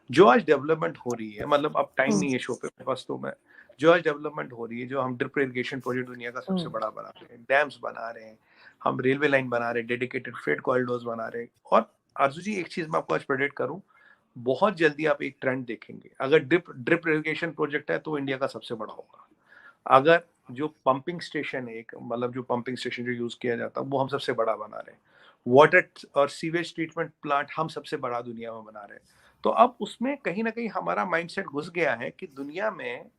जो आज डेवलपमेंट हो रही है, मतलब अब टाइम नहीं है शो पे मेरे पास, तो मैं जो आज डेवलपमेंट हो रही है, जो हम ड्रिप इरिगेशन प्रोजेक्ट दुनिया का सबसे बड़ा बना रहे हैं, डैम्स बना रहे हैं, हम रेलवे लाइन बना रहे हैं, डेडिकेटेड फ्रेट कॉरिडोर्स बना रहे हैं। और आरजू जी एक चीज मैं आपको आज प्रेडिक्ट करूं, बहुत जल्दी आप एक ट्रेंड देखेंगे, अगर ड्रिप इरिगेशन प्रोजेक्ट है तो इंडिया का सबसे बड़ा होगा। अगर जो पंपिंग स्टेशन है, एक मतलब जो पंपिंग स्टेशन जो यूज किया जाता है वो हम सबसे बड़ा बना रहे हैं, वाटर और सीवेज ट्रीटमेंट प्लांट हम सबसे बड़ा दुनिया में बना रहे हैं। तो अब उसमें कहीं ना कहीं हमारा माइंडसेट घुस गया है कि दुनिया में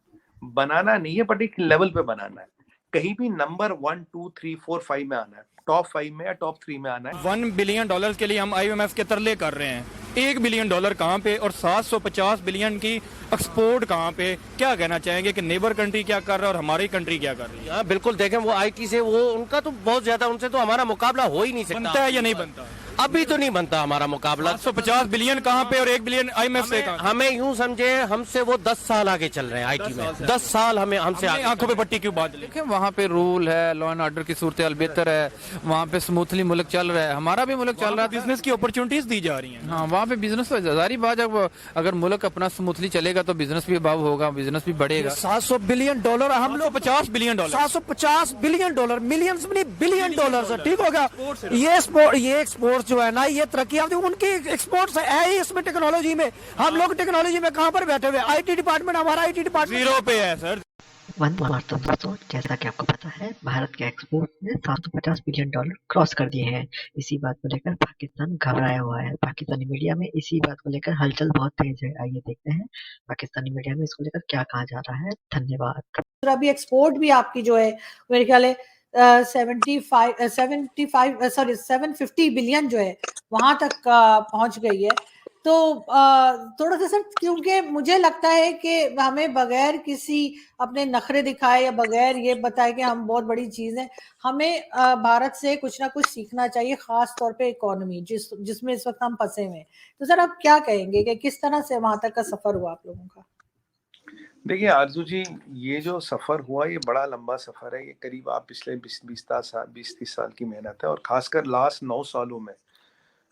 बनाना नहीं है, बट एक लेवल पे बनाना है, कहीं भी नंबर 1 2 3 4 5 में आना है, टॉप 5 में या टॉप 3 में आना है। $1 बिलियन के लिए हम IMF के तरले कर रहे हैं, $1 बिलियन कहाँ पे और 750 बिलियन की एक्सपोर्ट कहाँ पे? क्या कहना चाहेंगे कि नेबर कंट्री क्या कर रहा है और हमारी कंट्री क्या कर रही है? बिल्कुल देखें, वो IT से वो उनका तो बहुत ज्यादा, उनसे तो हमारा मुकाबला हो ही नहीं सकता। बनता है या नहीं बनता? अभी तो नहीं बनता हमारा मुकाबला। 750 बिलियन कहाँ पे और $1 बिलियन IMF से कहाँ? हमें यूं समझे, हमसे वो 10 साल आगे चल रहे हैं IT में। 10 साल हमसे आगे। आंखों पे पट्टी क्यों बात? देखिए वहाँ पे रूल है, लॉ एंड ऑर्डर की सूरत हाल बेहतर है, वहाँ पे स्मूथली मुल्क चल रहा है, हमारा भी मुल्क चल रहा है, बिजनेस की अपॉर्चुनिटीज दी जा रही हैं। हाँ वहाँ पे बिजनेस तो जारी बात है, अगर मुल्क अपना स्मूथली चलेगा तो बिजनेस भी अबाव होगा, बिजनेस भी बढ़ेगा। $700 बिलियन हम लोग $50 बिलियन, $750 बिलियन, मिलियंस में नहीं बिलियन डॉलर। ठीक हो गया। ये एक्सपोर्ट जो है ना, ये तरक्की आप देखो, उनकी एक्सपोर्ट्स है ही इसमें टेक्नोलॉजी में। हम लोग टेक्नोलॉजी में कहाँ पर बैठे हुए? IT डिपार्टमेंट, हमारा IT डिपार्टमेंट जीरो पे है सर। दोस्तों, जैसा कि आपको पता है, भारत के एक्सपोर्ट ने $750 बिलियन क्रॉस कर दिए हैं। इसी बात को लेकर पाकिस्तान घबराया हुआ है। पाकिस्तानी मीडिया में इसी बात को लेकर हलचल बहुत तेज है। आइए देखते हैं पाकिस्तानी मीडिया में इसको लेकर क्या कहा जा रहा है। धन्यवाद। अभी एक्सपोर्ट भी आपकी जो है मेरे ख्याल है 750 बिलियन जो है वहां तक पहुंच गई है। तो थोड़ा सा सर, क्योंकि मुझे लगता है कि हमें बगैर किसी अपने नखरे दिखाए या बगैर ये बताए कि हम बहुत बड़ी चीज है, हमें भारत से कुछ ना कुछ सीखना चाहिए, खास तौर पे इकोनॉमी जिसमें इस वक्त हम फंसे हुए हैं। तो सर आप क्या कहेंगे कि किस तरह से वहां तक का सफर हुआ आप लोगों का? देखिए आरजू जी, ये जो सफर हुआ ये बड़ा लंबा सफर है। ये करीब आप पिछले 20-30 साल की मेहनत है, और खासकर लास्ट 9 सालों में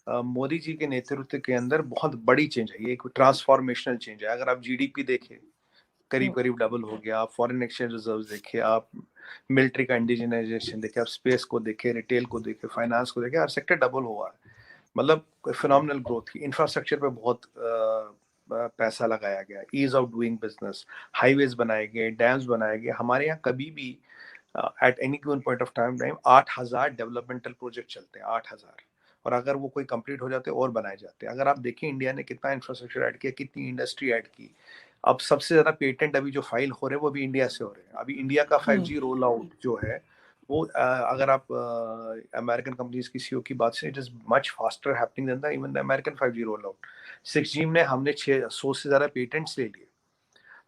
मोदी जी के नेतृत्व के अंदर बहुत बड़ी चेंज है। ये एक ट्रांसफॉर्मेशनल चेंज है। अगर आप GDP देखें, करीब करीब डबल हो गया। आप फॉरेन एक्सचेंज रिजर्व देखें, आप मिलिट्री का इंडिजिनाइजेशन देखें, आप स्पेस को देखें, रिटेल को देखें, फाइनेंस को देखें, हर सेक्टर डबल हुआ है। मतलब फिनोमिनल ग्रोथ की। इंफ्रास्ट्रक्चर पे बहुत पैसा लगाया गया, ease of doing business, highways बनाए गए, डैम्स बनाए गए। हमारे यहाँ कभी भी at any given point of time 8,000 developmental project चलते हैं, 8,000। और अगर वो कोई कंप्लीट हो जाते और बनाए जाते हैं। अगर आप देखें इंडिया ने कितना इंफ्रास्ट्रक्चर ऐड किया, कितनी इंडस्ट्री ऐड की। अब सबसे ज्यादा पेटेंट अभी जो फाइल हो रहे हैं वो भी इंडिया से हो रहे हैं। अभी इंडिया का 5G रोल आउट जो है वो अगर आप अमेरिकन कंपनीज की CEO की बात से, it is much faster happening than the even the American 5G roll out. 6G में हमने 600 से ज्यादा पेटेंट्स ले लिए।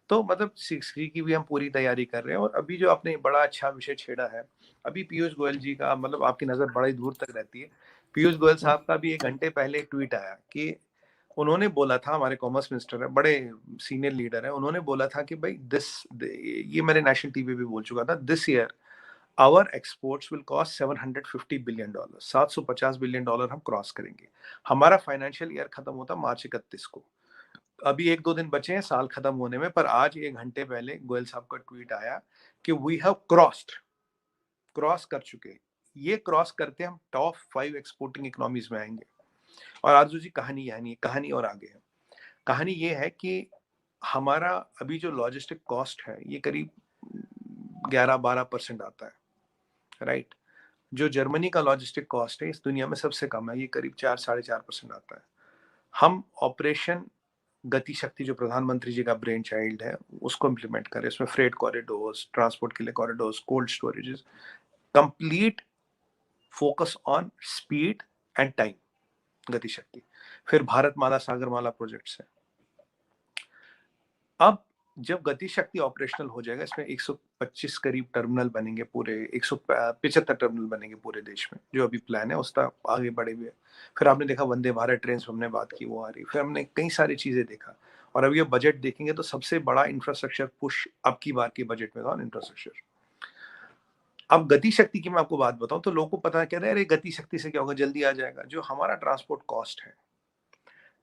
तो मतलब 6G की भी हम पूरी तैयारी कर रहे हैं। और अभी जो आपने बड़ा अच्छा विषय छेड़ा है, अभी पीयूष गोयल जी का, मतलब आपकी नजर बड़ी दूर तक रहती है। पीयूष गोयल साहब का भी 1 घंटे पहले एक ट्वीट आया कि उन्होंने बोला था, हमारे कॉमर्स मिनिस्टर है, बड़े सीनियर लीडर है, उन्होंने बोला था कि भाई ये मैंने नेशनल टीवी पे बोल चुका था, this year our exports will cost $750 billion, $750 billion हम क्रॉस करेंगे। हमारा फाइनेंशियल ईयर खत्म होता मार्च 31 को। अभी 1-2 दिन बचे हैं साल खत्म होने में, पर आज 1 घंटे पहले गोयल साहब का ट्वीट आया कि वी हैव क्रॉस कर चुके। ये क्रॉस करते हम टॉप 5 एक्सपोर्टिंग इकोनॉमीज में आएंगे। और आरजू जी, कहानी यह नहीं है, कहानी और आगे है। कहानी ये है कि हमारा अभी जो लॉजिस्टिक कॉस्ट है ये करीब 11-12% आता है, राइट। जो जर्मनी का लॉजिस्टिक कॉस्ट है इस दुनिया में सबसे कम है, ये करीब 4-4.5% आता है। हम ऑपरेशन गति शक्ति, जो प्रधानमंत्री जी का ब्रेन चाइल्ड है, उसको इम्प्लीमेंट करें। इसमें फ्रेट कॉरिडोर्स, ट्रांसपोर्ट के लिए corridors, cold storages, complete focus on speed and time, गति शक्ति। फिर भारत माला, सागर माला प्रोजेक्ट्स है। अब जब गति शक्ति ऑपरेशनल हो जाएगा, इसमें 125 करीब टर्मिनल बनेंगे, पूरे 175 टर्मिनल बनेंगे पूरे देश में, जो अभी प्लान है उसका आगे बढ़े हुए। फिर आपने देखा वंदे भारत ट्रेन, हमने बात की, वो आ रही। फिर हमने कई सारी चीजें देखा। और अब ये बजट देखेंगे तो सबसे बड़ा इंफ्रास्ट्रक्चर पुश अब की बार के बजट में था, इंफ्रास्ट्रक्चर। अब गति शक्ति की मैं आपको बात बताऊं तो लोगों को पता कह रहे हैं, अरे गति शक्ति से क्या होगा, जल्दी आ जाएगा। जो हमारा ट्रांसपोर्ट कॉस्ट है,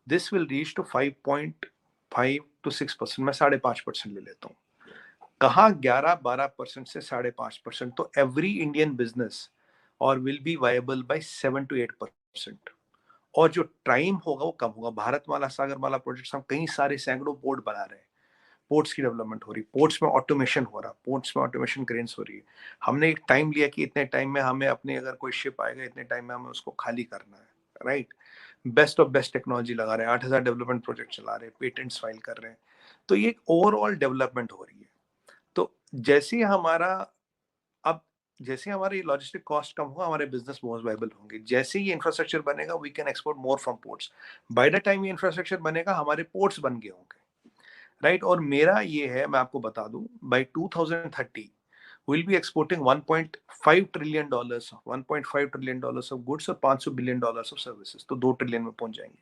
this will reach to 5 to 6%, मैं 5.5% ले लेता हूँ, कहाँ 11-12% से 5.5%, तो एवरी इंडियन बिजनेस और will be viable by 7 to 8%। और जो टाइम होगा वो कम होगा। भारतमाला सागरमाला प्रोजेक्ट्स हम कई सारे सैकड़ों पोर्ट बना रहे हैं, पोर्ट्स की डेवलपमेंट हो रही, पोर्ट्स में ऑटोमेशन हो रहा, पोर्ट्स में ऑटोमेशन क्रेन्स हो रही है। हमने एक टाइम लिया कि इतने टाइम में हमें अपने, अगर कोई शिप आएगा इतने टाइम में हमें उसको खाली करना है, right. Best of best technology लगा रहे हैं, 8,000 डेवलपमेंट प्रोजेक्ट चला रहे हैं, पेटेंट्स फाइल कर रहे हैं, तो ये ओवरऑल डेवलपमेंट हो रही है। तो जैसे ही हमारा अब जैसे हमारी लॉजिस्टिक कॉस्ट कम होगा, हमारे बिजनेस मोर वायबल होंगे। जैसे ही इंफ्रास्ट्रक्चर बनेगा, we can export more from ports. By the time ये इंफ्रास्ट्रक्चर बनेगा, हमारे पोर्ट्स बन गए होंगे, राइट। और मेरा ये है, मैं आपको बता दूं, bye 2030 we'll be exporting $1.5 trillion, $1.5 trillion of goods और $500 billion of services, तो $2 ट्रिलियन में पहुंच जाएंगे।